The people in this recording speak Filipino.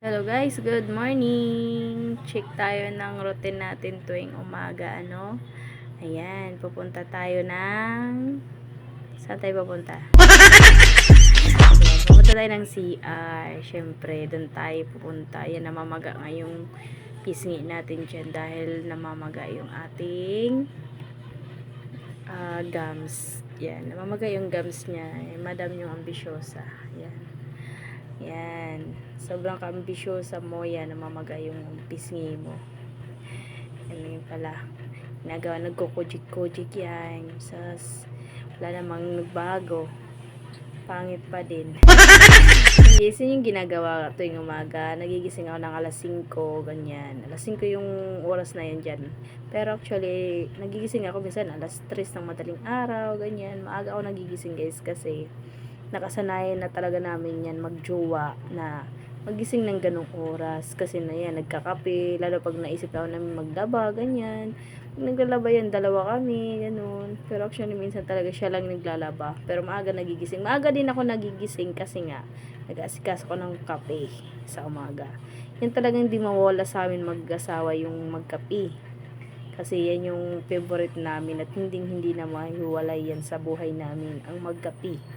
Hello guys, good morning. Check tayo ng routine natin tuwing umaga, ano? Ayan, pupunta tayo ng... Saan tayo pupunta? Ayan, pupunta tayo ng CR. Siyempre, doon tayo pupunta. Ayan, namamaga ngayong pisngi natin dyan dahil namamaga yung ating gums. Yan, namamaga yung gums niya. Madam yung ambisyosa. Yan. Yan. Sobrang ka-ambisyosa mo yan. Namamaga yung pisngi mo. Yan yun pala. Ginagawa, nagkukujik-kujik yan. Wala namang nagbago. Pangit pa din. Gising yung ginagawa tuwing umaga. Nagigising ako ng alas 5, ganyan. Alas 5 yung oras na yan dyan. Pero actually, nagigising ako minsan alas 3 ng madaling araw, ganyan. Maaga ako nagigising guys kasi nakasanayan na talaga namin yan magjowa na magising ng ganong oras kasi na yan, nagkakape, lalo pag naisip ako namin maglaba, ganyan. Pag naglalaba yan, dalawa kami, ganun. Pero actually, minsan talaga siya lang naglalaba. Pero maaga nagigising. Maaga din ako nagigising kasi nga, nag-asikas ko ng kape sa umaga. Yan talagang di mawala sa amin mag-asawa yung magkape. Kasi yan yung favorite namin at hindi na mahiwalay yan sa buhay namin, ang magkape.